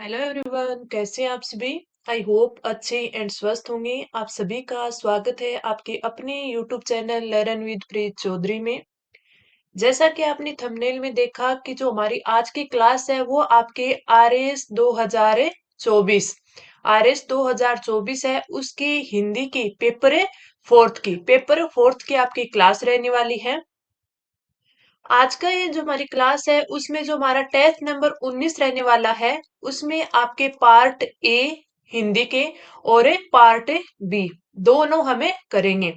Hello everyone, कैसे हैं आप सभी। आई होप अच्छे एंड स्वस्थ होंगे। आप सभी का स्वागत है आपके अपने यूट्यूब चैनल लर्न विद प्रीत चौधरी में। जैसा कि आपने थंबनेल में देखा कि जो हमारी आज की क्लास है वो आपके आरएस 2024 आरएस 2024 है, उसकी हिंदी की पेपर फोर्थ की आपकी क्लास रहने वाली है। आज का ये जो हमारी क्लास है उसमें जो हमारा टेस्ट नंबर 19 रहने वाला है, उसमें आपके पार्ट ए हिंदी के और एक पार्ट बी दोनों हमें करेंगे।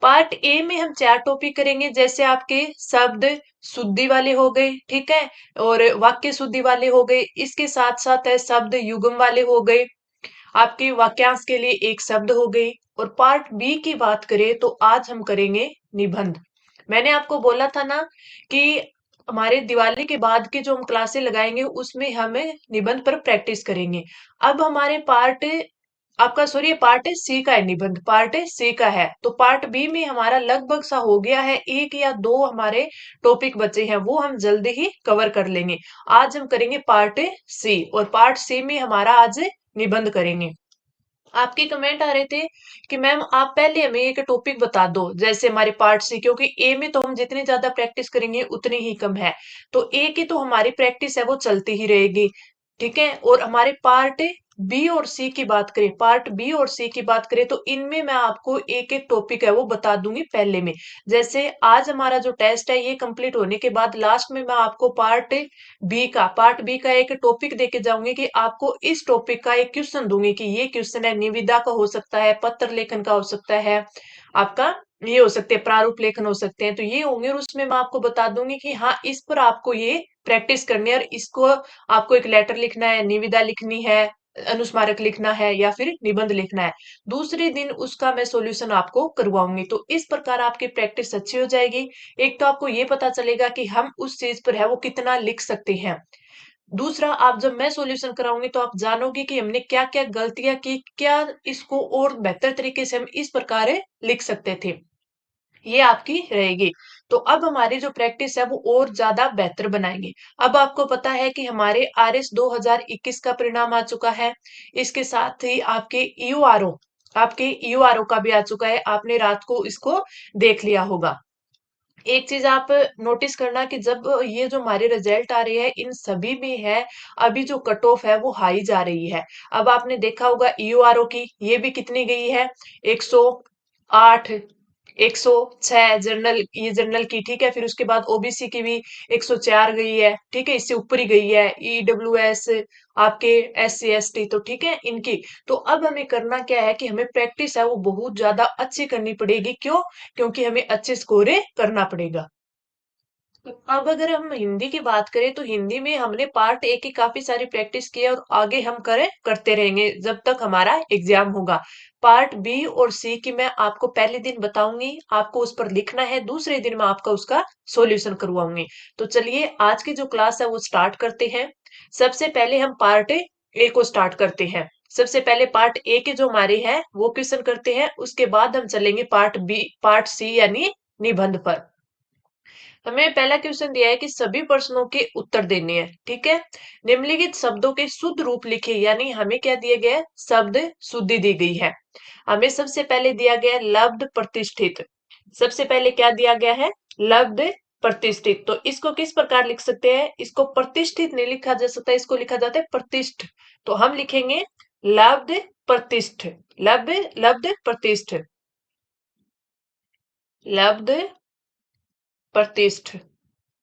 पार्ट ए में हम 4 टॉपिक करेंगे, जैसे आपके शब्द शुद्धि वाले हो गए, ठीक है, और वाक्य शुद्धि वाले हो गए। इसके साथ साथ है शब्द युग्म वाले हो गए, आपके वाक्यांश के लिए एक शब्द हो गई। और पार्ट बी की बात करें तो आज हम करेंगे निबंध। मैंने आपको बोला था ना कि हमारे दिवाली के बाद की जो हम क्लासें लगाएंगे उसमें हमें निबंध पर प्रैक्टिस करेंगे। अब हमारे पार्ट आपका सॉरी पार्ट सी का है, निबंध पार्ट सी का है। तो पार्ट बी में हमारा लगभग सा हो गया है, एक या दो हमारे टॉपिक बचे हैं, वो हम जल्दी ही कवर कर लेंगे। आज हम करेंगे पार्ट सी, और पार्ट सी में हमारा आज निबंध करेंगे। आपके कमेंट आ रहे थे कि मैम आप पहले हमें एक टॉपिक बता दो, जैसे हमारे पार्ट सी, क्योंकि ए में तो हम जितनी ज्यादा प्रैक्टिस करेंगे उतनी ही कम है। तो ए की तो हमारी प्रैक्टिस है वो चलती ही रहेगी, ठीक है। और हमारे पार्ट बी और सी की बात करें, पार्ट बी और सी की बात करें तो इनमें मैं आपको एक एक टॉपिक है वो बता दूंगी पहले में। जैसे आज हमारा जो टेस्ट है ये कंप्लीट होने के बाद लास्ट में मैं आपको पार्ट बी का एक टॉपिक देके जाऊंगी कि आपको इस टॉपिक का एक क्वेश्चन दूंगी कि ये क्वेश्चन है निविदा का हो सकता है, पत्र लेखन का हो सकता है, आपका ये हो सकते हैं प्रारूप लेखन हो सकते हैं, तो ये होंगे। और उसमें मैं आपको बता दूंगी कि हाँ इस पर आपको ये प्रैक्टिस करनी है, और इसको आपको एक लेटर लिखना है, निविदा लिखनी है, अनुस्मारक लिखना है या फिर निबंध लिखना है। दूसरे दिन उसका मैं सॉल्यूशन आपको करवाऊंगी, तो इस प्रकार आपकी प्रैक्टिस अच्छी हो जाएगी। एक तो आपको ये पता चलेगा कि हम उस चीज पर है वो कितना लिख सकते हैं। दूसरा, आप जब मैं सॉल्यूशन कराऊंगी तो आप जानोगे कि हमने क्या क्या गलतियां की, क्या इसको और बेहतर तरीके से हम इस प्रकार लिख सकते थे, ये आपकी रहेगी। तो अब हमारी जो प्रैक्टिस है वो और ज्यादा बेहतर बनाएंगे। अब आपको पता है कि हमारे आरएस 2021 का परिणाम आ चुका है, इसके साथ ही आपके यूआरओ का भी आ चुका है। आपने रात को इसको देख लिया होगा। एक चीज आप नोटिस करना कि जब ये जो हमारे रिजल्ट आ रहे हैं इन सभी में है, अभी जो कट ऑफ है वो हाई जा रही है। अब आपने देखा होगा ईयूआरओ की ये भी कितनी गई है, 108, 106 जनरल, ये जनरल की, ठीक है। फिर उसके बाद ओबीसी की भी 104 गई है, ठीक है, इससे ऊपर ही गई है। ईडब्ल्यूएस, आपके SC ST, तो ठीक है इनकी। तो अब हमें करना क्या है कि हमें प्रैक्टिस है वो बहुत ज्यादा अच्छी करनी पड़ेगी। क्यों? क्योंकि हमें अच्छे स्कोरे करना पड़ेगा। तो अब अगर हम हिंदी की बात करें तो हिंदी में हमने पार्ट ए की काफी सारी प्रैक्टिस की है, और आगे हम करते रहेंगे जब तक हमारा एग्जाम होगा। पार्ट बी और सी की मैं आपको पहले दिन बताऊंगी, आपको उस पर लिखना है, दूसरे दिन मैं आपका उसका सॉल्यूशन करवाऊंगी। तो चलिए आज की जो क्लास है वो स्टार्ट करते हैं। सबसे पहले हम पार्ट ए को स्टार्ट करते हैं। सबसे पहले पार्ट ए के जो हमारे हैं वो क्वेश्चन करते हैं, उसके बाद हम चलेंगे पार्ट सी यानी निबंध पर। हमें पहला क्वेश्चन दिया है कि सभी प्रश्नों के उत्तर देने हैं, ठीक है। निम्नलिखित शब्दों के शुद्ध रूप लिखे, यानी हमें क्या दिया गया है, शब्द शुद्धि दी गई है। हमें सबसे पहले दिया गया है लब्ध प्रतिष्ठित। सबसे पहले क्या दिया गया है, लब्ध प्रतिष्ठित। तो इसको किस प्रकार लिख सकते हैं, इसको प्रतिष्ठित नहीं लिखा जा सकता, इसको लिखा जाता है प्रतिष्ठ। तो हम लिखेंगे लब्ध प्रतिष्ठ, लब्ध प्रतिष्ठ, लब्ध प्रतिष्ठ,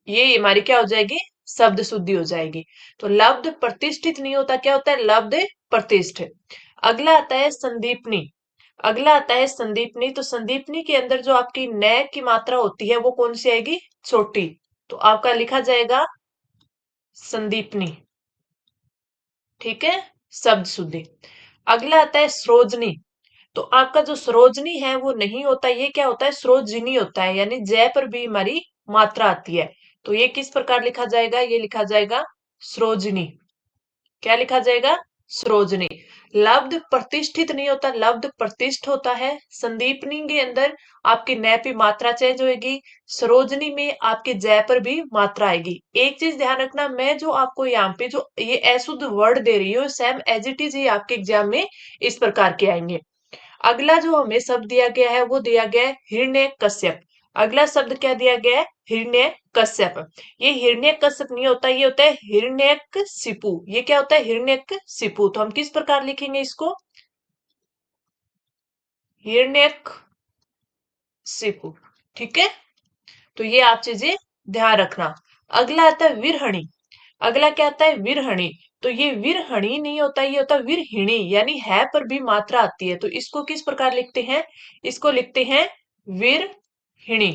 ये हमारी क्या हो जाएगी, शब्द शुद्धि हो जाएगी। तो लब्ध प्रतिष्ठित नहीं होता, क्या होता है, लब्ध प्रतिष्ठ। अगला आता है संदीपनी। अगला आता है संदीपनी। तो संदीपनी के अंदर जो आपकी न की मात्रा होती है वो कौन सी आएगी, छोटी। तो आपका लिखा जाएगा संदीपनी, ठीक है, शब्द शुद्धि। अगला आता है सरोजनी। तो आपका जो सरोजनी है वो नहीं होता, ये क्या होता है, सरोजिनी होता है, यानी जय पर भी हमारी मात्रा आती है। तो ये किस प्रकार लिखा जाएगा, ये लिखा जाएगा सरोजनी। क्या लिखा जाएगा, सरोजनी। लब्ध प्रतिष्ठित नहीं होता, लब्ध प्रतिष्ठ होता है। संदीपनी के अंदर आपकी न पे मात्रा चेंज होगी, सरोजनी में आपके जय पर भी मात्रा आएगी। एक चीज ध्यान रखना, मैं जो आपको यहाँ पे जो ये अशुद्ध वर्ड दे रही हूँ, सेम एज इट इज ही आपके एग्जाम में इस प्रकार के आएंगे। अगला जो हमें शब्द दिया गया है वो दिया गया है हिरण्यकश्यप। अगला शब्द क्या दिया गया है? हिरण्यकश्यप। ये हिरण्यकश्यप नहीं होता, ये होता है हिरण्यकशिपु। ये क्या होता है? हिरण्यकशिपु। तो हम किस प्रकार लिखेंगे इसको? हिरण्यकशिपु। ठीक है, तो ये आप चीजें ध्यान रखना। अगला आता है विरहणी। अगला क्या आता है? विरहणी। तो ये विरहणी नहीं होता, ये होता है विरहिणी, यानी है पर भी मात्रा आती है। तो इसको किस प्रकार लिखते हैं? इसको लिखते हैं विरहिणी।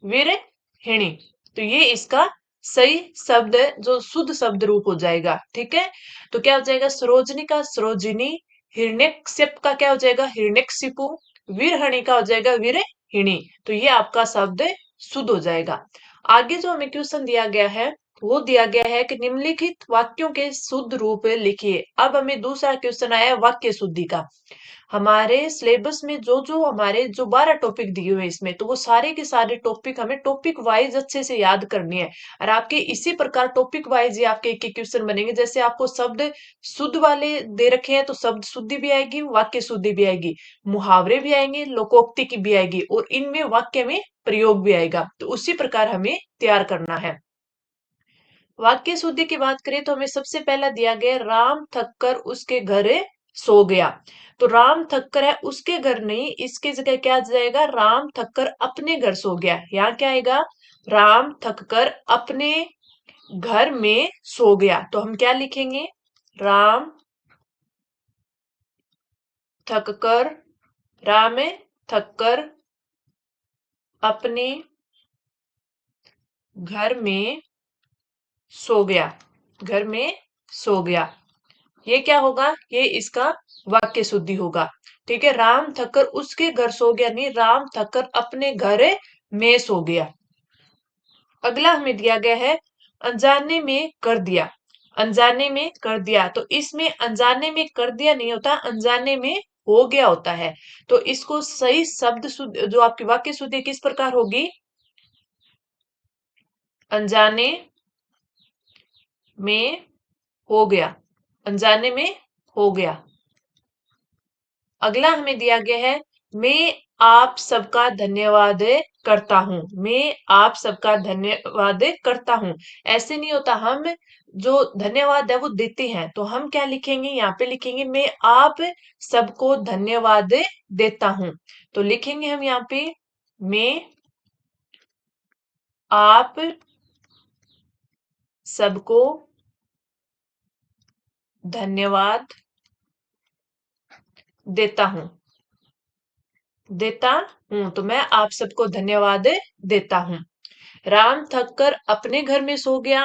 विरहिणी। तो ये इसका सही शब्द है, जो शुद्ध शब्द रूप हो जाएगा। ठीक है, तो क्या हो जाएगा? सरोजनी का सरोजिनी, हिरण्यकश्यप का क्या हो जाएगा? हिरण्यकशिपु, विरहणी का हो जाएगा विरहिणी। तो ये आपका शब्द शुद्ध हो जाएगा। आगे जो हमें क्वेश्चन दिया गया है वो दिया गया है कि निम्नलिखित वाक्यों के शुद्ध रूप लिखिए। अब हमें दूसरा क्वेश्चन आया है वाक्य शुद्धि का। हमारे सिलेबस में जो जो हमारे जो 12 टॉपिक दिए हुए हैं इसमें, तो वो सारे के सारे टॉपिक हमें टॉपिक वाइज अच्छे से याद करनी है। और आपके इसी प्रकार टॉपिक वाइज ही आपके एक एक क्वेश्चन बनेंगे। जैसे आपको शब्द शुद्ध वाले दे रखे हैं तो शब्द शुद्धि भी आएगी, वाक्य शुद्धि भी आएगी, मुहावरे भी आएंगे, लोकोक्ति की भी आएगी, और इनमें वाक्य में प्रयोग भी आएगा। तो उसी प्रकार हमें तैयार करना है। वाक्य शुद्धि की बात करें तो हमें सबसे पहला दिया गया राम थक कर उसके घर सो गया। तो राम थक कर है, उसके घर नहीं, इसकी जगह क्या आ जाएगा? राम थक कर अपने घर सो गया। यहाँ क्या आएगा? राम थक कर अपने घर में सो गया। तो हम क्या लिखेंगे? राम थक कर, राम थक कर अपने घर में सो गया। घर में सो गया। ये क्या होगा? ये इसका वाक्य शुद्धि होगा। ठीक है, राम थककर उसके घर सो गया, नहीं, राम थककर अपने घर में सो गया। अगला हमें दिया गया है अनजाने में कर दिया। अनजाने में कर दिया, तो इसमें अनजाने में कर दिया नहीं होता, अनजाने में हो गया होता है। तो इसको सही शब्द जो आपकी वाक्य शुद्धि किस प्रकार होगी? अनजाने में हो गया। अनजाने में हो गया। अगला हमें दिया गया है मैं आप सबका धन्यवाद करता हूं। मैं आप सबका धन्यवाद करता हूं। ऐसे नहीं होता, हम जो धन्यवाद है वो देते हैं। तो हम क्या लिखेंगे? यहाँ पे लिखेंगे मैं आप सबको धन्यवाद देता हूं। तो लिखेंगे हम यहाँ पे मैं आप सबको धन्यवाद देता हूं। देता हूं, तो मैं आप सबको धन्यवाद देता हूं। राम थक कर अपने घर में सो गया,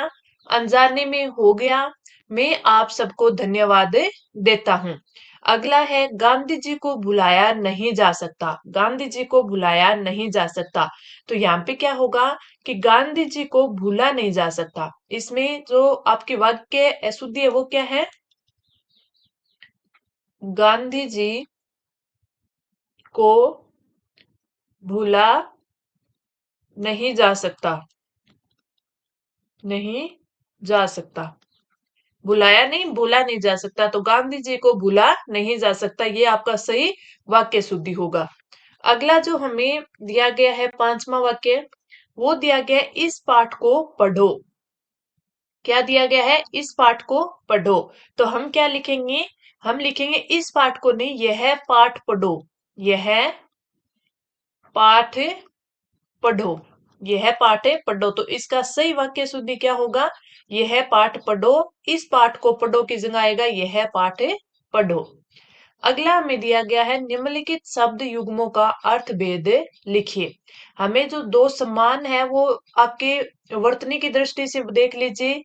अनजाने में हो गया, मैं आप सबको धन्यवाद देता हूं। अगला है गांधी जी को भुलाया नहीं जा सकता। गांधी जी को भुलाया नहीं जा सकता। तो यहाँ पे क्या होगा कि गांधी जी को भूला नहीं जा सकता। इसमें जो आपके वाक्य अशुद्धि है वो क्या है? गांधी जी को भूला नहीं जा सकता। नहीं जा सकता। बुलाया नहीं, भूला नहीं जा सकता। तो गांधी जी को भूला नहीं जा सकता, ये आपका सही वाक्य शुद्धि होगा। अगला जो हमें दिया गया है पांचवा वाक्य, वो दिया गया है इस पाठ को पढ़ो। क्या दिया गया है? इस पाठ को पढ़ो। तो हम क्या लिखेंगे? हम लिखेंगे इस पाठ को नहीं, यह पाठ पढ़ो। यह पाठ पढ़ो। यह पाठ है पढ़ो। तो इसका सही वाक्य शुद्धि क्या होगा? यह पाठ पढ़ो। इस पाठ को पढ़ो की जगह आएगा यह पाठ पढ़ो। अगला हमें दिया गया है निम्नलिखित शब्द युग्मों का अर्थ भेद लिखिए। हमें जो दो समान है वो आपके वर्तनी की दृष्टि से देख लीजिए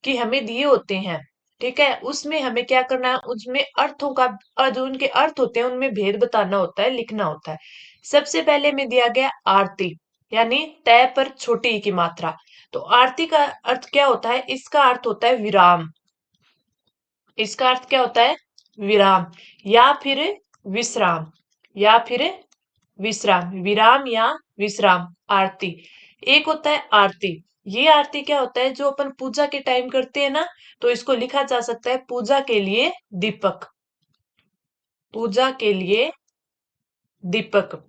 कि हमें दिए होते हैं। ठीक है, उसमें हमें क्या करना है? उसमें अर्थों का जो उनके अर्थ होते हैं उनमें भेद बताना होता है, लिखना होता है। सबसे पहले में दिया गया आरती, यानी तय पर छोटी ई की मात्रा। तो आरती का अर्थ क्या होता है? इसका अर्थ होता है विराम। इसका अर्थ क्या होता है? विराम या फिर विश्राम, या फिर विश्राम, विराम या विश्राम। आरती, एक होता है आरती। ये आरती क्या होता है? जो अपन पूजा के टाइम करते हैं ना, तो इसको लिखा जा सकता है पूजा के लिए दीपक, पूजा के लिए दीपक।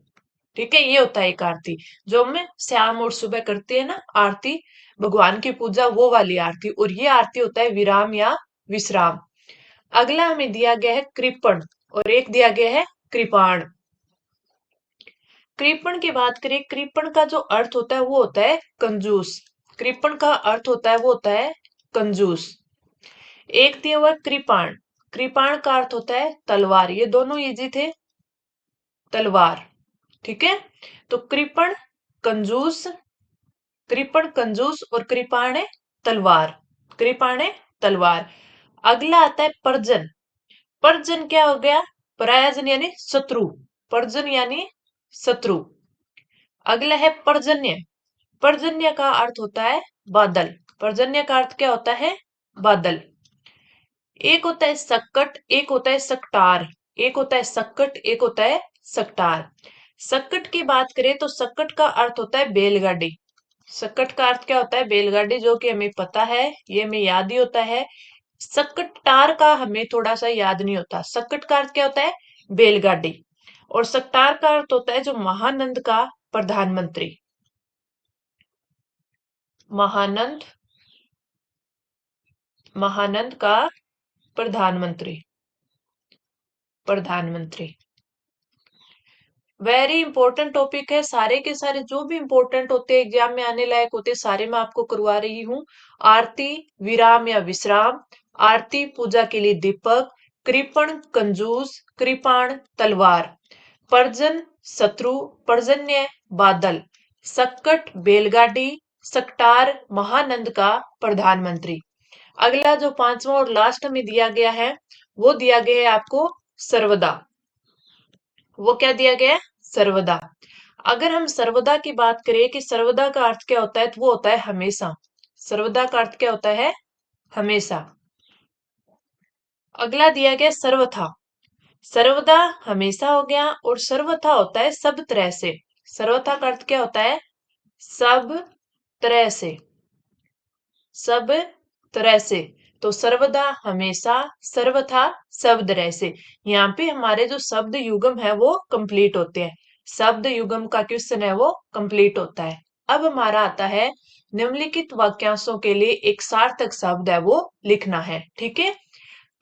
ठीक है, ये होता है एक आरती जो हम शाम और सुबह करते हैं ना आरती, भगवान की पूजा, वो वाली आरती। और ये आरती होता है विराम या विश्राम। अगला हमें दिया गया है कृपण, और एक दिया गया है कृपाण। कृपण की बात करें, कृपण का जो अर्थ होता है वो होता है कंजूस। कृपण का अर्थ होता है वो होता है कंजूस। एक दिया हुआ कृपाण, कृपाण का अर्थ होता है तलवार। ये दोनों इजी थे, तलवार। ठीक है, तो कृपण कंजूस, कृपण कंजूस और कृपाण है तलवार, कृपाण है तलवार। अगला आता है परजन। परजन क्या हो गया? परायजन यानी शत्रु, परजन यानी शत्रु। अगला है पर्जन्य। पर्जन्य का अर्थ होता है बादल, पर्जन्य का अर्थ क्या होता है? बादल। एक होता है सक्कट, एक होता है सकटार। एक होता है सक्कट, एक होता है सकटार। सक्कट की बात करें तो सक्कट का अर्थ होता है बैलगाड़ी। सक्कट का अर्थ क्या होता है? बैलगाड़ी, जो कि हमें पता है, ये हमें याद ही होता है। सकटार का हमें थोड़ा सा याद नहीं होता। सक्कट का अर्थ क्या होता है? बैलगाड़ी। और सकटार का अर्थ होता है जो महानंद का प्रधानमंत्री, महानंद, महानंद का प्रधानमंत्री, प्रधानमंत्री। वेरी इंपॉर्टेंट टॉपिक है, सारे के सारे जो भी इंपॉर्टेंट होते हैं एग्जाम में आने लायक होते हैं, सारे मैं आपको करवा रही हूँ। आरती विराम या विश्राम, आरती पूजा के लिए दीपक, कृपण कंजूस, कृपाण तलवार, पर्जन शत्रु, पर्जन्य बादल, सक्कट बैलगाड़ी, सकटार महानंद का प्रधानमंत्री। अगला जो पांचवा और लास्ट में दिया गया है, वो दिया गया है आपको सर्वदा। वो क्या दिया गया है? सर्वदा। अगर हम सर्वदा की बात करें कि सर्वदा का अर्थ क्या होता है, तो वो होता है हमेशा। सर्वदा का अर्थ क्या होता है? हमेशा। अगला दिया गया सर्वथा। सर्वदा हमेशा हो गया, और सर्वथा होता है सब तरह से। सर्वथा का अर्थ क्या होता है? सब तरह से, सब तरह से। तो सर्वदा हमेशा, सर्वथा सब तरह से। यहाँ पे हमारे जो शब्द युगम है वो कंप्लीट होते हैं। शब्द युगम का क्वेश्चन है वो कंप्लीट होता है। अब हमारा आता है निम्नलिखित वाक्यांशों के लिए एक सार्थक शब्द है वो लिखना है। ठीक है,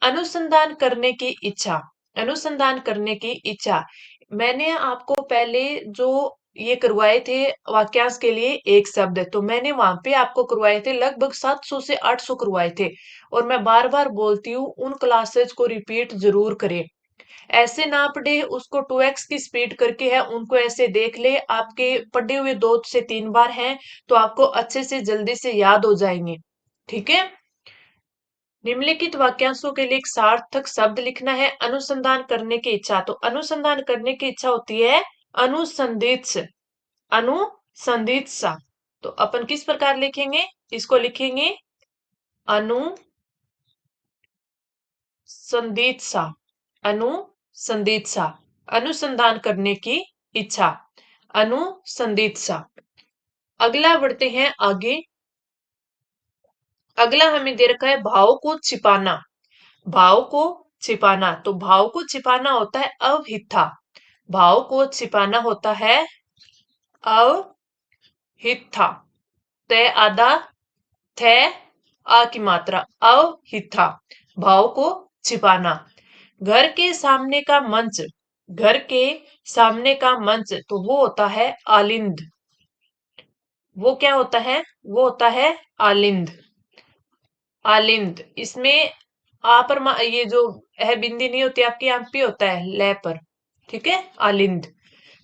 अनुसंधान करने की इच्छा, अनुसंधान करने की इच्छा। मैंने आपको पहले जो ये करवाए थे वाक्यांश के लिए एक शब्द है, तो मैंने वहां पे आपको करवाए थे लगभग 700 से 800 करवाए थे। और मैं बार बार बोलती हूँ उन क्लासेस को रिपीट जरूर करें। ऐसे ना पढ़े, उसको 2x की स्पीड करके है उनको ऐसे देख ले, आपके पढ़े हुए 2 से 3 बार हैं तो आपको अच्छे से जल्दी से याद हो जाएंगे। ठीक है, निम्नलिखित वाक्यांशों के लिए एक सार्थक शब्द लिखना है। अनुसंधान करने की इच्छा, तो अनुसंधान करने की इच्छा होती है अनुसंधित्स, अनुसंधित्सा। तो अपन किस प्रकार लिखेंगे? इसको लिखेंगे अनुसंधित्सा, अनुसंधित्सा, अनुसंधान करने की इच्छा, अनुसंधित्सा। अगला बढ़ते हैं आगे। अगला हमें दे रखा है भाव को छिपाना, भाव को छिपाना। तो भाव को छिपाना होता है अवहिता, भाव को छिपाना होता है अवहिता। ते आधा, थे आ की मात्रा, अवहिता, भाव को छिपाना। घर के सामने का मंच, घर के सामने का मंच, तो वो होता है आलिंद। वो क्या होता है? वो होता है आलिंद, आलिंद। इसमें आ पर ये जो है बिंदी नहीं होती आपकी, यहाँ पे होता है ले पर। ठीक है, आलिंद।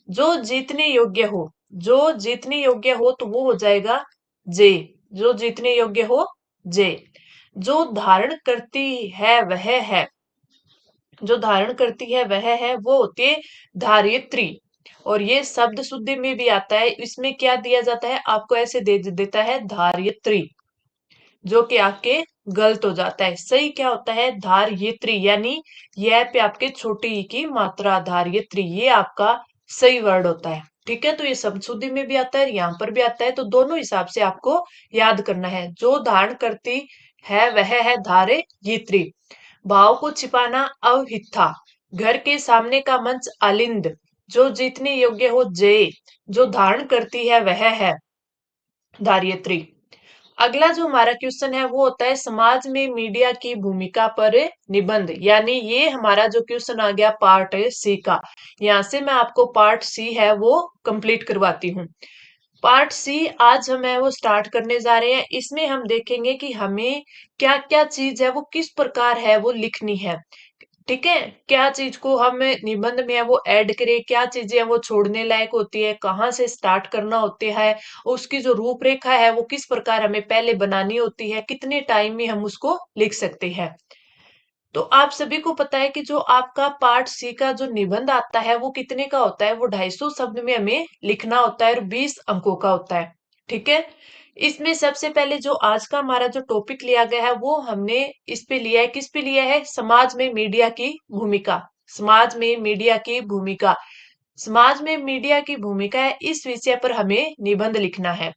जो जीतने योग्य हो, जो जीतने योग्य हो तो वो हो जाएगा जे, जो जीतने योग्य हो जे। जो धारण करती है वह है, जो धारण करती है वह है, वो होती है धारित्री। और ये शब्द शुद्धि में भी आता है, इसमें क्या दिया जाता है आपको? ऐसे दे देता है धारित्री, जो कि आपके गलत हो जाता है। सही क्या होता है? धारयित्री, यानी यह पे आपके छोटी ई की मात्रा, धारयित्री, ये आपका सही वर्ड होता है। ठीक है, तो ये शब्द में भी आता है, यहाँ पर भी आता है, तो दोनों हिसाब से आपको याद करना है। जो धारण करती है वह है धारयित्री। भाव को छिपाना अवहिता, घर के सामने का मंच अलिंद, जो जीतने योग्य हो जय, जो धारण करती है वह है धारियत्री। अगला जो हमारा क्वेश्चन है वो होता है समाज में मीडिया की भूमिका पर निबंध, यानी ये हमारा जो क्वेश्चन आ गया पार्ट सी का। यहाँ से मैं आपको पार्ट सी है वो कंप्लीट करवाती हूँ। पार्ट सी आज हम है वो स्टार्ट करने जा रहे हैं। इसमें हम देखेंगे कि हमें क्या क्या चीज है वो किस प्रकार है वो लिखनी है। ठीक है, क्या चीज को हम निबंध में है वो ऐड करें, क्या चीजें हैं वो छोड़ने लायक होती है, कहाँ से स्टार्ट करना होता है, उसकी जो रूपरेखा है वो किस प्रकार हमें पहले बनानी होती है, कितने टाइम में हम उसको लिख सकते हैं। तो आप सभी को पता है कि जो आपका पार्ट सी का जो निबंध आता है वो कितने का होता है? वो 250 शब्द में हमें लिखना होता है और 20 अंकों का होता है। ठीक है, इसमें सबसे पहले जो आज का हमारा जो टॉपिक लिया गया है वो हमने इस पे लिया है, किस पे लिया है? समाज में मीडिया की भूमिका। समाज में मीडिया की भूमिका, समाज में मीडिया की भूमिका है, इस विषय पर हमें निबंध लिखना है।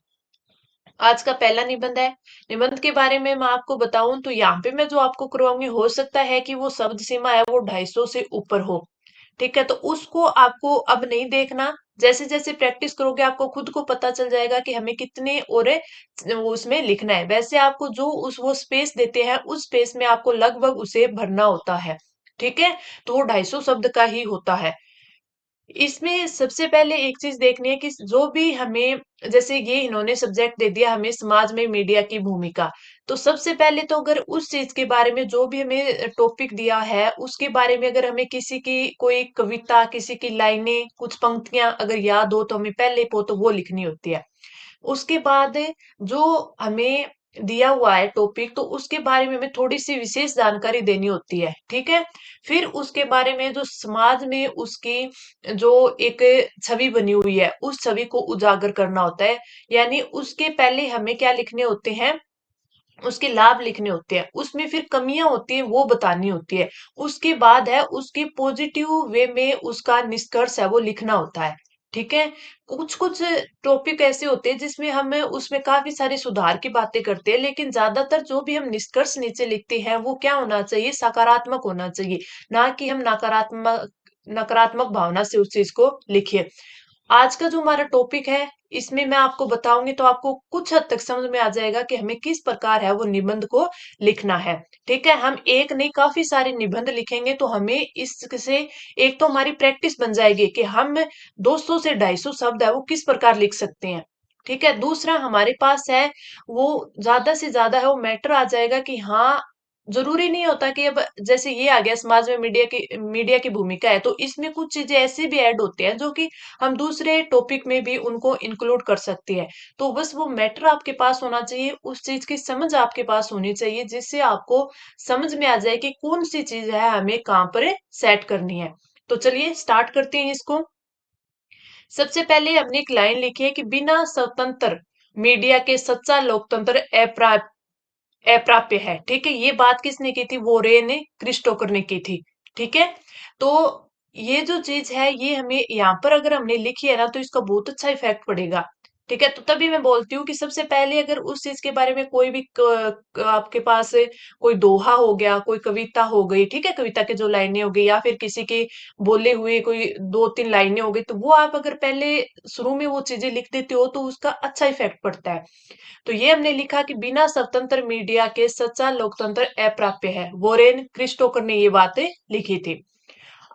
आज का पहला निबंध है। निबंध के बारे में मैं आपको बताऊं तो यहाँ पे मैं जो आपको करवाऊंगी, हो सकता है कि वो शब्द सीमा है वो 250 से ऊपर हो। ठीक है, तो उसको आपको अब नहीं देखना। जैसे जैसे प्रैक्टिस करोगे आपको खुद को पता चल जाएगा कि हमें कितने और उसमें लिखना है। वैसे आपको जो उस वो स्पेस देते हैं उस स्पेस में आपको लगभग उसे भरना होता है। ठीक है, तो वो 250 शब्द का ही होता है। इसमें सबसे पहले एक चीज देखनी है कि जो भी हमें, जैसे ये इन्होंने सब्जेक्ट दे दिया हमें समाज में मीडिया की भूमिका, तो सबसे पहले तो अगर उस चीज के बारे में जो भी हमें टॉपिक दिया है उसके बारे में अगर हमें किसी की कोई कविता, किसी की लाइनें, कुछ पंक्तियां अगर याद हो तो हमें पहले पो तो वो लिखनी होती है। उसके बाद जो हमें दिया हुआ है टॉपिक, तो उसके बारे में हमें थोड़ी सी विशेष जानकारी देनी होती है। ठीक है, फिर उसके बारे में जो समाज में उसकी जो एक छवि बनी हुई है उस छवि को उजागर करना होता है। यानी उसके पहले हमें क्या लिखने होते हैं? उसके लाभ लिखने होते हैं, उसमें फिर कमियां होती हैं वो बतानी होती है। उसके बाद है उसके पॉजिटिव वे में उसका निष्कर्ष है वो लिखना होता है। ठीक है, कुछ कुछ टॉपिक ऐसे होते हैं जिसमें हम उसमें काफी सारे सुधार की बातें करते हैं, लेकिन ज्यादातर जो भी हम निष्कर्ष नीचे लिखते हैं वो क्या होना चाहिए? सकारात्मक होना चाहिए, ना कि हम नकारात्मक नकारात्मक भावना से उस चीज को लिखिए। आज का जो हमारा टॉपिक है इसमें मैं आपको बताऊंगी तो आपको कुछ हद तक समझ में आ जाएगा कि हमें किस प्रकार है वो निबंध को लिखना है। ठीक है, हम एक नहीं काफी सारे निबंध लिखेंगे तो हमें इससे एक तो हमारी प्रैक्टिस बन जाएगी कि हम 200 से 250 शब्द है वो किस प्रकार लिख सकते हैं। ठीक है, दूसरा हमारे पास है वो ज्यादा से ज्यादा है वो मैटर आ जाएगा कि हाँ, जरूरी नहीं होता कि अब जैसे ये आ गया समाज में मीडिया की भूमिका है, तो इसमें कुछ चीजें ऐसे भी ऐड होते हैं जो कि हम दूसरे टॉपिक में भी उनको इंक्लूड कर सकते हैं। तो बस वो मैटर आपके पास होना चाहिए, उस चीज की समझ आपके पास होनी चाहिए जिससे आपको समझ में आ जाए कि कौन सी चीज है हमें कहाँ पर सेट करनी है। तो चलिए स्टार्ट करते हैं इसको। सबसे पहले हमने एक लाइन लिखी है कि बिना स्वतंत्र मीडिया के सच्चा लोकतंत्र अप्राप्य है। ठीक है, ये बात किसने की थी? वोरे ने, क्रिस्टोकर ने की थी। ठीक है, तो ये जो चीज है ये हमें यहाँ पर अगर हमने लिखी है ना तो इसका बहुत अच्छा इफेक्ट पड़ेगा। ठीक है, तो तभी मैं बोलती हूँ कि सबसे पहले अगर उस चीज के बारे में कोई भी आपके पास कोई दोहा हो गया, कोई कविता हो गई, ठीक है, कविता के जो लाइनें हो गई या फिर किसी के बोले हुए कोई दो तीन लाइनें हो गई, तो वो आप अगर पहले शुरू में वो चीजें लिख देते हो तो उसका अच्छा इफेक्ट पड़ता है। तो ये हमने लिखा कि बिना स्वतंत्र मीडिया के सच्चा लोकतंत्र अप्राप्य है। वोरेन क्रिस्टोकर ने ये बातें लिखी थी।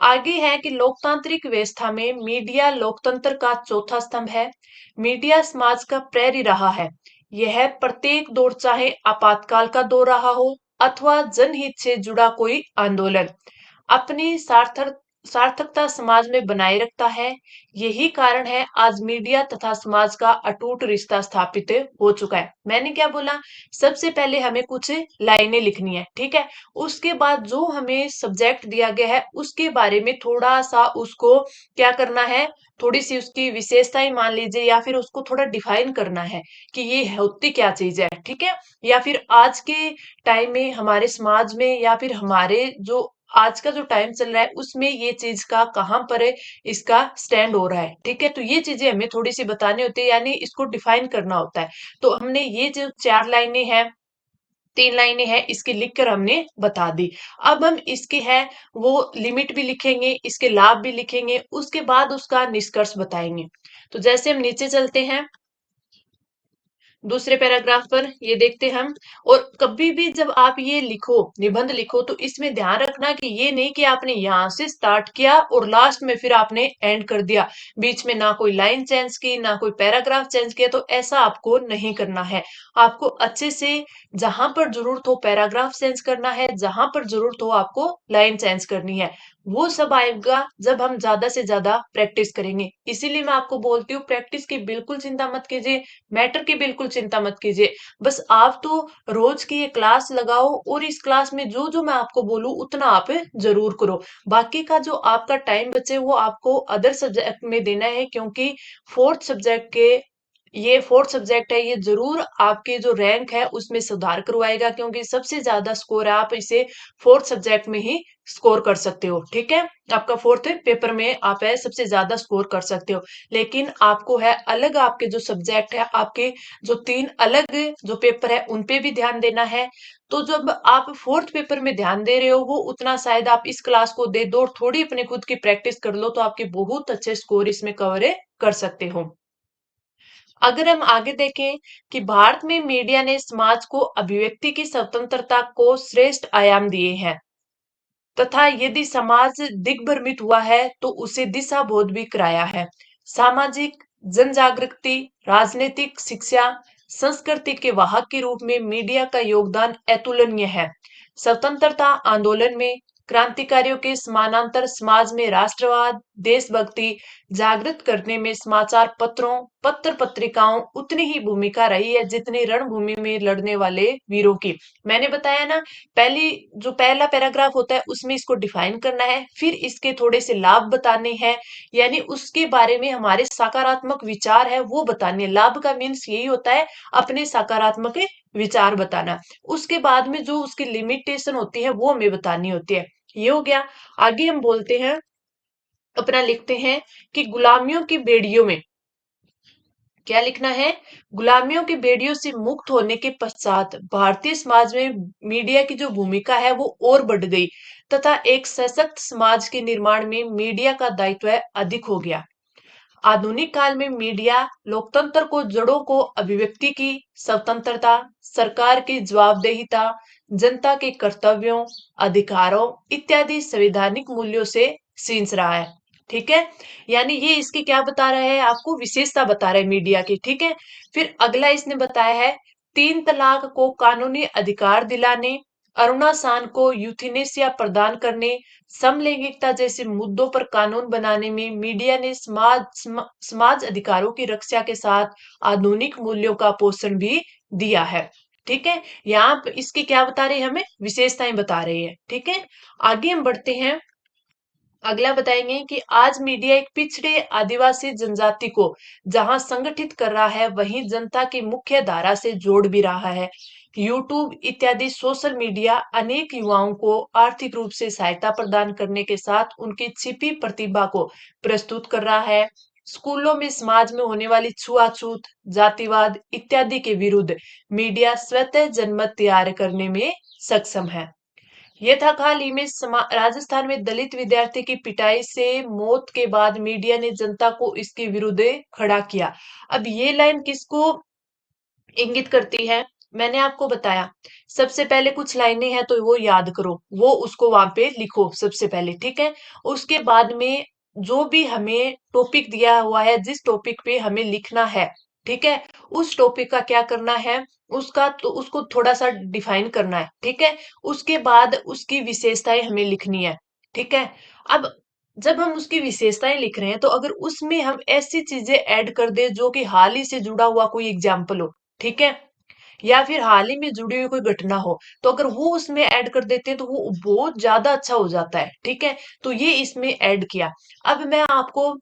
आगे है कि लोकतांत्रिक व्यवस्था में मीडिया लोकतंत्र का चौथा स्तंभ है। मीडिया समाज का प्रहरी रहा है। यह प्रत्येक दौर, चाहे आपातकाल का दौर रहा हो अथवा जनहित से जुड़ा कोई आंदोलन, अपनी सार्थक सार्थकता समाज में बनाए रखता है। यही कारण है आज मीडिया तथा समाज का अटूट रिश्ता स्थापित हो चुका है। मैंने क्या बोला, सबसे पहले हमें कुछ लाइनें लिखनी है, ठीक है। उसके बाद जो हमें सब्जेक्ट दिया गया है उसके बारे में थोड़ा सा उसको क्या करना है, थोड़ी सी उसकी विशेषताएं मान लीजिए, या फिर उसको थोड़ा डिफाइन करना है कि ये होती क्या चीज है, ठीक है। या फिर आज के टाइम में हमारे समाज में, या फिर हमारे जो आज का जो टाइम चल रहा है उसमें ये चीज का कहां पर इसका स्टैंड हो रहा है, ठीक है। तो ये चीजें हमें थोड़ी सी बतानी होती है, यानी इसको डिफाइन करना होता है। तो हमने ये जो 4 लाइनें हैं, 3 लाइनें हैं, इसकी लिखकर हमने बता दी। अब हम इसके है वो लिमिट भी लिखेंगे, इसके लाभ भी लिखेंगे, उसके बाद उसका निष्कर्ष बताएंगे। तो जैसे हम नीचे चलते हैं दूसरे पैराग्राफ पर, ये देखते हैं हम। और कभी भी जब आप ये लिखो, निबंध लिखो, तो इसमें ध्यान रखना कि ये नहीं कि आपने यहां से स्टार्ट किया और लास्ट में फिर आपने एंड कर दिया, बीच में ना कोई लाइन चेंज की ना कोई पैराग्राफ चेंज किया। तो ऐसा आपको नहीं करना है। आपको अच्छे से जहां पर जरूरत हो पैराग्राफ चेंज करना है, जहां पर जरूरत हो आपको लाइन चेंज करनी है। वो सब आएगा जब हम ज्यादा से ज्यादा प्रैक्टिस करेंगे। इसीलिए मैं आपको बोलती हूँ, प्रैक्टिस की बिल्कुल चिंता मत कीजिए, मैटर की बिल्कुल चिंता मत कीजिए। बस आप तो रोज की ये क्लास लगाओ और इस क्लास में जो जो मैं आपको बोलूं उतना आप जरूर करो। बाकी का जो आपका टाइम बचे वो आपको अदर सब्जेक्ट में देना है, क्योंकि ये फोर्थ सब्जेक्ट है, ये जरूर आपके जो रैंक है उसमें सुधार करवाएगा, क्योंकि सबसे ज्यादा स्कोर आप इसे फोर्थ सब्जेक्ट में ही स्कोर कर सकते हो, ठीक है। आपका फोर्थ पेपर में आप है सबसे ज्यादा स्कोर कर सकते हो। लेकिन आपको है अलग, आपके जो सब्जेक्ट है, आपके जो 3 अलग जो पेपर है उन पे भी ध्यान देना है। तो जब आप फोर्थ पेपर में ध्यान दे रहे हो, वो उतना शायद आप इस क्लास को दे दो और थोड़ी अपने खुद की प्रैक्टिस कर लो, तो आपके बहुत अच्छे स्कोर इसमें कवर कर सकते हो। अगर हम आगे देखें कि भारत में मीडिया ने समाज को अभिव्यक्ति की स्वतंत्रता को श्रेष्ठ आयाम दिए हैं, तथा यदि समाज दिग्भ्रमित हुआ है तो उसे दिशा बोध भी कराया है। सामाजिक जन जागृति, राजनीतिक शिक्षा, संस्कृति के वाहक के रूप में मीडिया का योगदान अतुलनीय है। स्वतंत्रता आंदोलन में क्रांतिकारियों के समानांतर समाज में राष्ट्रवाद, देशभक्ति जागृत करने में समाचार पत्रों, पत्र पत्रिकाओं उतनी ही भूमिका रही है जितनी रणभूमि में लड़ने वाले वीरों की। मैंने बताया ना, पहली जो पहला पैराग्राफ होता है उसमें इसको डिफाइन करना है, फिर इसके थोड़े से लाभ बताने हैं, यानी उसके बारे में हमारे सकारात्मक विचार है वो बताने हैं। लाभ का मीन्स यही होता है अपने सकारात्मक विचार बताना। उसके बाद में जो उसकी लिमिटेशन होती है वो हमें बतानी होती है। ये हो गया। आगे हम बोलते हैं, अपना लिखते हैं कि गुलामियों की बेड़ियों में क्या लिखना है। गुलामियों की बेड़ियों से मुक्त होने के पश्चात भारतीय समाज में मीडिया की जो भूमिका है वो और बढ़ गई, तथा एक सशक्त समाज के निर्माण में मीडिया का दायित्व अधिक हो गया। आधुनिक काल में मीडिया लोकतंत्र को जड़ों को अभिव्यक्ति की स्वतंत्रता, सरकार की जवाबदेहिता, जनता के कर्तव्यों, अधिकारों इत्यादि संवैधानिक मूल्यों से सींच रहा है, ठीक है। यानी ये इसकी क्या बता रहा है, आपको विशेषता बता रहा है मीडिया की, ठीक है। फिर अगला इसने बताया है 3 तलाक को कानूनी अधिकार दिलाने, अरुणा शान को यूथेनेसिया प्रदान करने, समलैंगिकता जैसे मुद्दों पर कानून बनाने में मीडिया ने समाज अधिकारों की रक्षा के साथ आधुनिक मूल्यों का पोषण भी दिया है, ठीक है। यहाँ पे इसकी क्या बता रहे हैं, हमें विशेषताएं बता रही है, ठीक है। आगे हम बढ़ते हैं। अगला बताएंगे कि आज मीडिया एक पिछड़े आदिवासी जनजाति को जहां संगठित कर रहा है, वहीं जनता की मुख्य धारा से जोड़ भी रहा है। यूट्यूब इत्यादि सोशल मीडिया अनेक युवाओं को आर्थिक रूप से सहायता प्रदान करने के साथ उनकी छिपी प्रतिभा को प्रस्तुत कर रहा है। स्कूलों में समाज में होने वाली छुआछूत, जातिवाद इत्यादि के विरुद्ध मीडिया स्वतः जनमत तैयार करने में सक्षम है। ये था हाल ही में राजस्थान में दलित विद्यार्थी की पिटाई से मौत के बाद मीडिया ने जनता को इसके विरुद्ध खड़ा किया। अब ये लाइन किसको इंगित करती है, मैंने आपको बताया। सबसे पहले कुछ लाइनें हैं तो वो याद करो, वो उसको वहां पे लिखो सबसे पहले, ठीक है। उसके बाद में जो भी हमें टॉपिक दिया हुआ है, जिस टॉपिक पे हमें लिखना है, ठीक है, उस टॉपिक का क्या करना है, उसका तो उसको थोड़ा सा डिफाइन करना है, ठीक है। उसके बाद उसकी विशेषताएं हमें लिखनी है, ठीक है। अब जब हम उसकी विशेषताएं लिख रहे हैं तो अगर उसमें हम ऐसी चीजें ऐड कर दे जो कि हाल ही से जुड़ा हुआ कोई एग्जाम्पल हो, ठीक है, या फिर हाल ही में जुड़ी हुई कोई घटना हो, तो अगर वो उसमें ऐड कर देते हैं तो वो बहुत ज्यादा अच्छा हो जाता है, ठीक है। तो ये इसमें ऐड किया। अब मैं आपको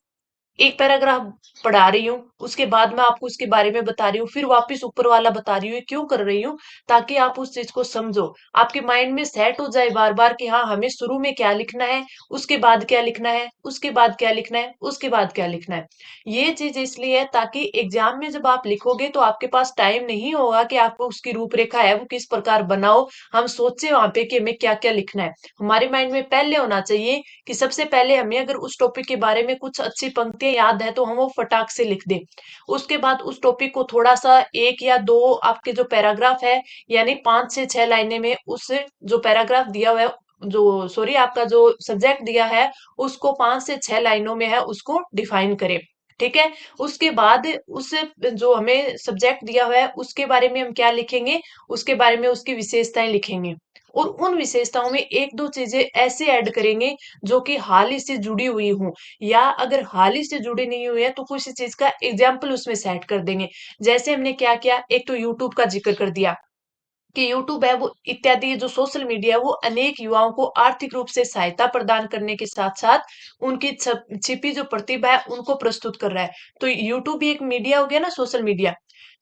एक पैराग्राफ पढ़ा रही हूँ, उसके बाद मैं आपको उसके बारे में बता रही हूँ, फिर वापस ऊपर वाला बता रही हूँ। ये क्यों कर रही हूँ? ताकि आप उस चीज को समझो, आपके माइंड में सेट हो जाए बार बार कि हाँ हमें शुरू में क्या लिखना है, उसके बाद क्या लिखना है, उसके बाद क्या लिखना है, उसके बाद क्या लिखना है। ये चीज इसलिए है ताकि एग्जाम में जब आप लिखोगे तो आपके पास टाइम नहीं होगा कि आपको उसकी रूपरेखा है वो किस प्रकार बनाओ, हम सोचे वहां पे कि हमें क्या क्या लिखना है। हमारे माइंड में पहले होना चाहिए कि सबसे पहले हमें अगर उस टॉपिक के बारे में कुछ अच्छी पंक्तियां याद है तो हम वो फटाक से लिख दें। उसके बाद उस टॉपिक को थोड़ा सा एक या दो आपके जो पैराग्राफ है, यानी 5 से 6 लाइनें में उस जो पैराग्राफ दिया हुआ है, जो सॉरी आपका जो सब्जेक्ट दिया है, उसको 5 से 6 लाइनों में है उसको डिफाइन करें। ठीक है। उसके बाद उस जो हमें सब्जेक्ट दिया हुआ है उसके बारे में हम क्या लिखेंगे, उसके बारे में उसकी विशेषताएं लिखेंगे। और उन विशेषताओं में एक दो चीजें ऐसे ऐड करेंगे जो कि हाल ही से जुड़ी हुई हो, या अगर हाल ही से जुड़ी नहीं हुई है तो किसी चीज का एग्जाम्पल उसमें सेट कर देंगे। जैसे हमने क्या किया, एक तो यूट्यूब का जिक्र कर दिया कि यूट्यूब है वो इत्यादि जो सोशल मीडिया है वो अनेक युवाओं को आर्थिक रूप से सहायता प्रदान करने के साथ साथ उनकी छिपी जो प्रतिभा है उनको प्रस्तुत कर रहा है। तो यूट्यूब भी एक मीडिया हो गया ना, सोशल मीडिया।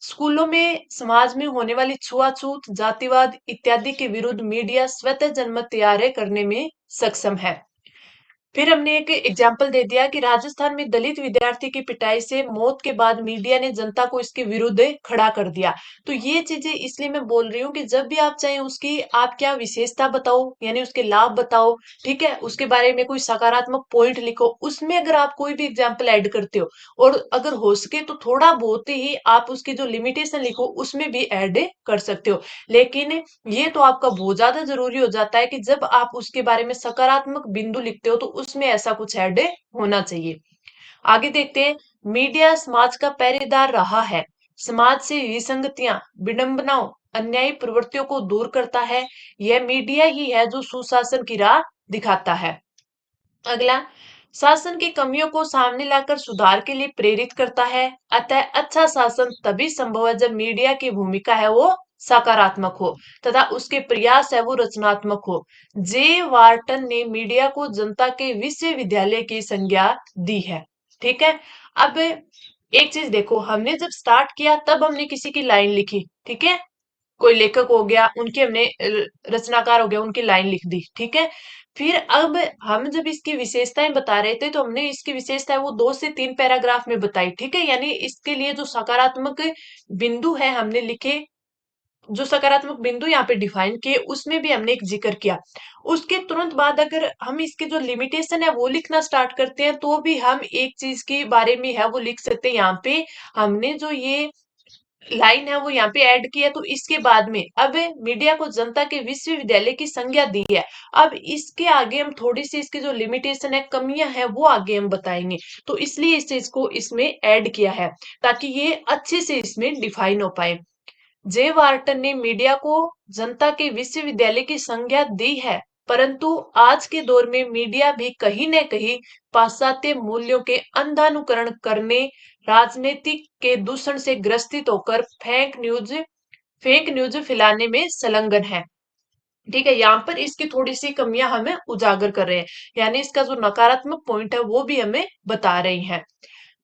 स्कूलों में समाज में होने वाली छुआछूत, जातिवाद इत्यादि के विरुद्ध मीडिया स्वतः जनमत तैयार करने में सक्षम है। फिर हमने एक एग्जाम्पल दे दिया कि राजस्थान में दलित विद्यार्थी की पिटाई से मौत के बाद मीडिया ने जनता को इसके विरुद्ध खड़ा कर दिया। तो ये चीजें इसलिए मैं बोल रही हूँ कि जब भी आप चाहे उसकी आप क्या विशेषता बताओ, यानी उसके लाभ बताओ, ठीक है, उसके बारे में कोई सकारात्मक पॉइंट लिखो, उसमें अगर आप कोई भी एग्जाम्पल ऐड करते हो, और अगर हो सके तो थोड़ा बहुत ही आप उसकी जो लिमिटेशन लिखो उसमें भी ऐड कर सकते हो। लेकिन ये तो आपका बहुत ज्यादा जरूरी हो जाता है कि जब आप उसके बारे में सकारात्मक बिंदु लिखते हो तो उसमें ऐसा कुछ ऐड होना चाहिए। आगे देखते हैं। मीडिया समाज का पहरेदार रहा है, समाज से विसंगतियां, विडंबनाओं, अन्यायी प्रवृत्तियों को दूर करता है। यह मीडिया ही है जो सुशासन की राह दिखाता है। अगला, शासन की कमियों को सामने लाकर सुधार के लिए प्रेरित करता है। अतः अच्छा शासन तभी संभव है जब मीडिया की भूमिका है वो सकारात्मक हो तथा उसके प्रयास है वो रचनात्मक हो। जे वार्टन ने मीडिया को जनता के विश्वविद्यालय की संज्ञा दी है। ठीक है। अब एक चीज देखो, हमने जब स्टार्ट किया तब हमने किसी की लाइन लिखी, ठीक है, कोई लेखक हो गया उनकी हमने रचनाकार हो गया उनकी लाइन लिख दी, ठीक है। फिर अब हम जब इसकी विशेषताएं बता रहे थे तो हमने इसकी विशेषताएं वो 2 से 3 पैराग्राफ में बताई, ठीक है, यानी इसके लिए जो सकारात्मक बिंदु है हमने लिखे, जो सकारात्मक बिंदु यहाँ पे डिफाइन किए उसमें भी हमने एक जिक्र किया। उसके तुरंत बाद अगर हम इसके जो लिमिटेशन है वो लिखना स्टार्ट करते हैं तो भी हम एक चीज के बारे में है वो लिख सकते हैं। यहाँ पे हमने जो ये लाइन है वो यहाँ पे ऐड की है, तो इसके बाद में अब मीडिया को जनता के विश्वविद्यालय की संज्ञा दी है। अब इसके आगे हम थोड़ी सी इसकी जो लिमिटेशन है, कमियां हैं, वो आगे हम बताएंगे। तो इसलिए इस चीज को इसमें ऐड किया है ताकि ये अच्छे से इसमें डिफाइन हो पाए। जे वार्टन ने मीडिया को जनता के विश्वविद्यालय की संज्ञा दी है, परंतु आज के दौर में मीडिया भी कहीं न कहीं पाश्चात्य मूल्यों के अंधानुकरण करने, राजनीतिक के दूषण से ग्रसित होकर फेक न्यूज फैलाने में संलग्न है। ठीक है, यहाँ पर इसकी थोड़ी सी कमियां हमें उजागर कर रहे हैं, यानी इसका जो नकारात्मक पॉइंट है वो भी हमें बता रही हैं।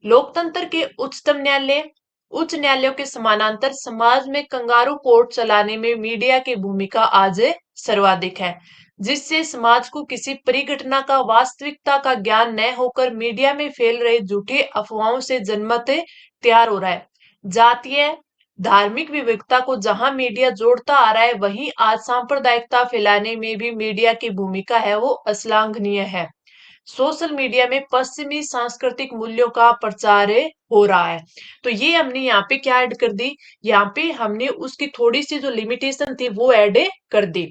लोकतंत्र के उच्चतम न्यायालय, उच्च न्यायालयों के समानांतर समाज में कंगारू कोर्ट चलाने में मीडिया की भूमिका आज सर्वाधिक है, जिससे समाज को किसी परिघटना का वास्तविकता का ज्ञान न होकर मीडिया में फैल रहे झूठे अफवाहों से जनमत तैयार हो रहा है। जातीय धार्मिक विविधता को जहां मीडिया जोड़ता आ रहा है, वहीं आज सांप्रदायिकता फैलाने में भी मीडिया की भूमिका है वो अश्लाघनीय है। सोशल मीडिया में पश्चिमी सांस्कृतिक मूल्यों का प्रचार हो रहा है। तो ये हमने यहाँ पे क्या ऐड कर दी, यहाँ पे हमने उसकी थोड़ी सी जो लिमिटेशन थी वो ऐड कर दी।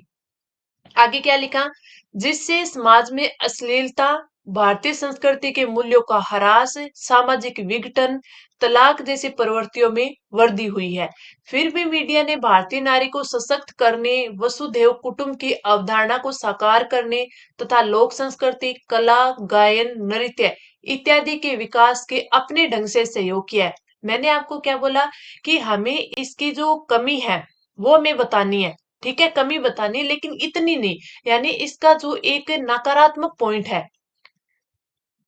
आगे क्या लिखा, जिससे समाज में अश्लीलता, भारतीय संस्कृति के मूल्यों का ह्रास, सामाजिक विघटन, तलाक जैसी प्रवृत्तियों में वृद्धि हुई है। फिर भी मीडिया ने भारतीय नारी को सशक्त करने, वसुधैव कुटुंब की अवधारणा को साकार करने तथा लोक संस्कृति, कला, गायन, नृत्य इत्यादि के विकास के अपने ढंग से सहयोग किया है। मैंने आपको क्या बोला कि हमें इसकी जो कमी है वो हमें बतानी है। ठीक है, कमी बतानी है, लेकिन इतनी नहीं। यानी इसका जो एक नकारात्मक पॉइंट है,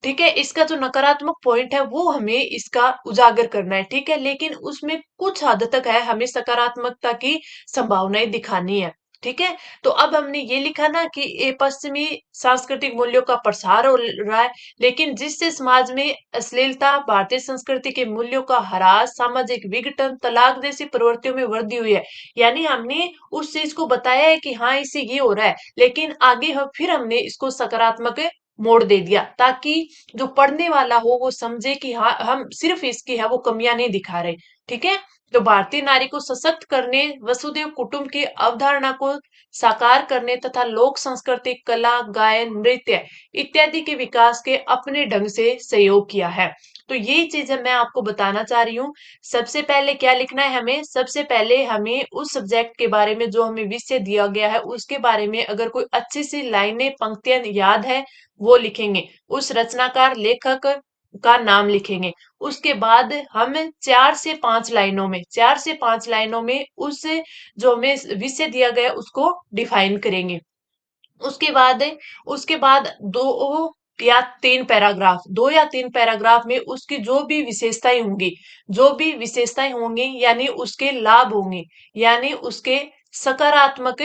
ठीक है, इसका जो नकारात्मक पॉइंट है वो हमें इसका उजागर करना है। ठीक है, लेकिन उसमें कुछ हद तक है हमें सकारात्मकता की संभावनाएं दिखानी है। ठीक है, तो अब हमने ये लिखा ना कि ये पश्चिमी सांस्कृतिक मूल्यों का प्रसार हो रहा है, लेकिन जिससे समाज में अश्लीलता, भारतीय संस्कृति के मूल्यों का ह्रास, सामाजिक विघटन, तलाक जैसी प्रवृत्तियों में वृद्धि हुई है। यानी हमने उस चीज को बताया है कि हाँ इससे ये हो रहा है, लेकिन आगे हम फिर हमने इसको सकारात्मक मोड़ दे दिया, ताकि जो पढ़ने वाला हो वो समझे कि हाँ हम सिर्फ इसकी है वो कमियां नहीं दिखा रहे। ठीक है, तो भारतीय नारी को सशक्त करने, वसुधैव कुटुंब की अवधारणा को साकार करने तथा लोक संस्कृति, कला, गायन, नृत्य इत्यादि के विकास के अपने ढंग से सहयोग किया है। तो ये चीजें मैं आपको बताना चाह रही हूँ। सबसे पहले क्या लिखना है हमें? सबसे पहले हमें उस सब्जेक्ट के बारे में जो हमें विषय दिया गया है उसके बारे में अगर कोई अच्छी सी लाइनें, पंक्तियां याद है वो लिखेंगे। उस रचनाकार लेखक का नाम लिखेंगे। उसके बाद हम 4 से 5 लाइनों में उस जो हमें विषय दिया गया उसको डिफाइन करेंगे। उसके बाद उसके बाद 2 या 3 पैराग्राफ में उसकी जो भी विशेषताएं होंगी, यानी उसके लाभ होंगे, यानी उसके सकारात्मक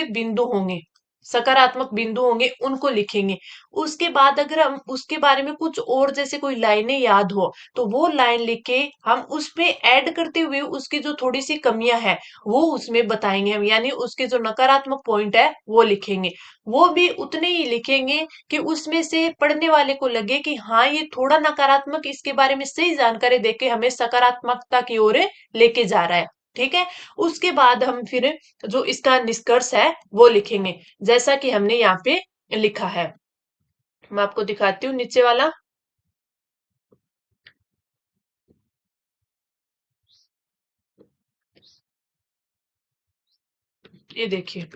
बिंदु होंगे, उनको लिखेंगे। उसके बाद अगर हम उसके बारे में कुछ और जैसे कोई लाइनें याद हो तो वो लाइन लिख के हम उसमें ऐड करते हुए उसकी जो थोड़ी सी कमियां हैं वो उसमें बताएंगे हम, यानी उसके जो नकारात्मक पॉइंट है वो लिखेंगे। वो भी उतने ही लिखेंगे कि उसमें से पढ़ने वाले को लगे कि हाँ ये थोड़ा नकारात्मक, इसके बारे में सही जानकारी देके हमें सकारात्मकता की ओर लेके जा रहा है। ठीक है, उसके बाद हम फिर जो इसका निष्कर्ष है वो लिखेंगे, जैसा कि हमने यहाँ पे लिखा है। मैं आपको दिखाती हूँ नीचे वाला। ये देखिए,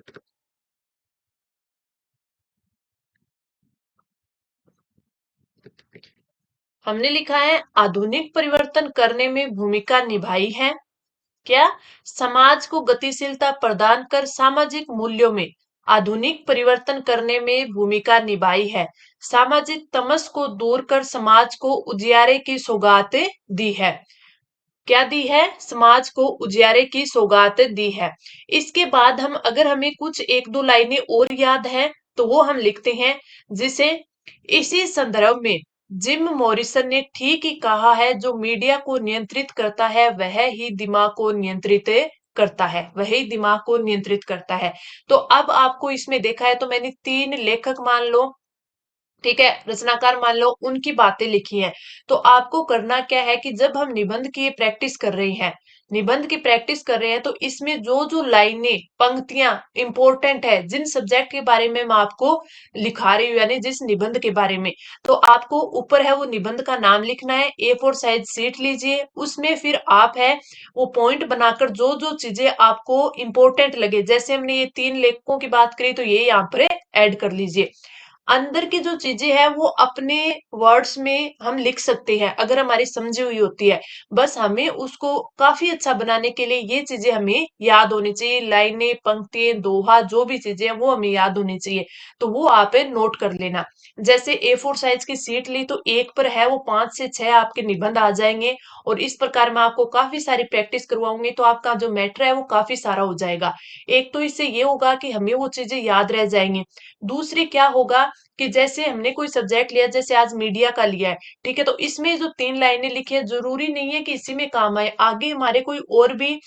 हमने लिखा है आधुनिक परिवर्तन करने में भूमिका निभाई है। क्या? समाज को गतिशीलता प्रदान कर सामाजिक मूल्यों में आधुनिक परिवर्तन करने में भूमिका निभाई है। सामाजिक तमस को दूर कर समाज को उजियारे की सौगात दी है। क्या दी है? समाज को उजियारे की सौगात दी है। इसके बाद हम अगर हमें कुछ एक दो लाइनें और याद है तो वो हम लिखते हैं, जिसे इसी संदर्भ में जिम मॉरिसन ने ठीक ही कहा है, जो मीडिया को नियंत्रित करता है वही दिमाग को नियंत्रित करता है। तो अब आपको इसमें देखा है तो मैंने 3 लेखक मान लो, ठीक है, रचनाकार मान लो, उनकी बातें लिखी हैं। तो आपको करना क्या है कि जब हम निबंध की प्रैक्टिस कर रहे हैं तो इसमें जो जो लाइनें, पंक्तियां इंपॉर्टेंट है, जिन सब्जेक्ट के बारे में मैं आपको लिखा रही हूँ, यानी जिस निबंध के बारे में, तो आपको ऊपर है वो निबंध का नाम लिखना है। A4 साइज सीट लीजिए, उसमें फिर आप है वो पॉइंट बनाकर जो जो चीजें आपको इंपॉर्टेंट लगे, जैसे हमने ये 3 लेखकों की बात करी तो ये यहाँ पर ऐड कर लीजिए। अंदर की जो चीजें हैं वो अपने वर्ड्स में हम लिख सकते हैं अगर हमारी समझी हुई होती है। बस हमें उसको काफी अच्छा बनाने के लिए ये चीजें हमें याद होनी चाहिए, लाइनें, पंक्तियां, दोहा, जो भी चीजें हैं वो हमें याद होनी चाहिए। तो वो आप नोट कर लेना। जैसे A4 साइज की सीट ली तो एक पर है वो 5 से 6 आपके निबंध आ जाएंगे, और इस प्रकार मैं आपको काफी सारी प्रैक्टिस करवाऊंगी तो आपका जो मैटर है वो काफी सारा हो जाएगा। एक तो इससे ये होगा कि हमें वो चीजें याद रह जाएंगी। दूसरी क्या होगा कि जैसे हमने कोई सब्जेक्ट लिया, जैसे आज मीडिया का लिया है, ठीक है, तो इसमें जो 3 लाइनें लिखी है जरूरी नहीं है कि इसी में काम आए, आगे हमारे कोई और भी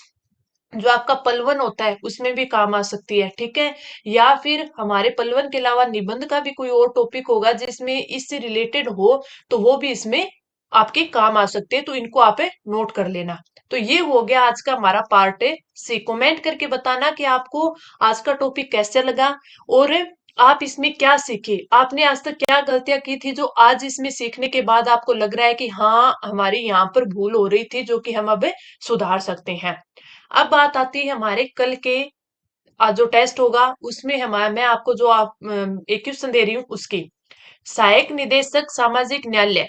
जो आपका पलवन होता है उसमें भी काम आ सकती है। ठीक है, या फिर हमारे पलवन के अलावा निबंध का भी कोई और टॉपिक होगा जिसमें इससे रिलेटेड हो तो वो भी इसमें आपके काम आ सकते हैं, तो इनको आप नोट कर लेना। तो ये हो गया आज का हमारा पार्ट सी। कमेंट करके बताना कि आपको आज का टॉपिक कैसे लगा, और आप इसमें क्या सीखे? आपने आज तक क्या गलतियां की थी जो आज इसमें सीखने के बाद आपको लग रहा है कि हाँ, हमारी यहाँ पर भूल हो रही थी जो कि हम अब सुधार सकते हैं। अब बात आती है हमारे कल के जो टेस्ट होगा उसमें हमारा मैं आपको जो एक क्वेश्चन दे रही हूँ उसकी। सहायक निदेशक सामाजिक न्याय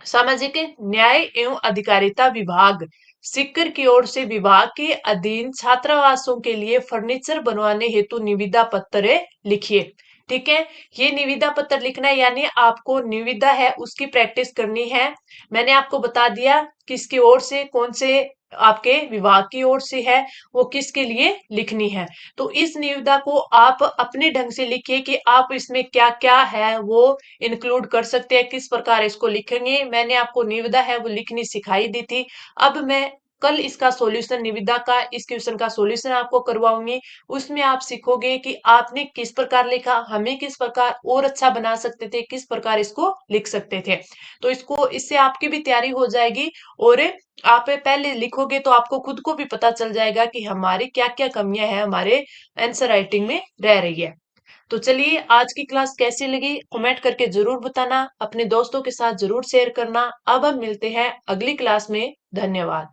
सामाजिक न्याय एवं अधिकारिता विभाग सीकर की ओर से विभाग के अधीन छात्रावासों के लिए फर्नीचर बनवाने हेतु निविदा पत्र लिखिए। ठीक है, ये निविदा पत्र लिखना है यानी आपको निविदा है उसकी प्रैक्टिस करनी है। मैंने आपको बता दिया किसकी ओर से, कौन से आपके विभाग की ओर से है, वो किसके लिए लिखनी है। तो इस निविदा को आप अपने ढंग से लिखिए कि आप इसमें क्या क्या है वो इंक्लूड कर सकते हैं, किस प्रकार इसको लिखेंगे। मैंने आपको निविदा है वो लिखनी सिखाई दी थी। अब मैं कल इसका सॉल्यूशन, निविदा का इस क्वेश्चन का सॉल्यूशन आपको करवाऊंगी। उसमें आप सीखोगे कि आपने किस प्रकार लिखा, हमें किस प्रकार और अच्छा बना सकते थे, किस प्रकार इसको लिख सकते थे। तो इसको इससे आपकी भी तैयारी हो जाएगी और आप पहले लिखोगे तो आपको खुद को भी पता चल जाएगा कि हमारी क्या क्या कमियां हैं हमारे आंसर राइटिंग में रह रही है। तो चलिए, आज की क्लास कैसी लगी कमेंट करके जरूर बताना, अपने दोस्तों के साथ जरूर शेयर करना। अब हम मिलते हैं अगली क्लास में। धन्यवाद।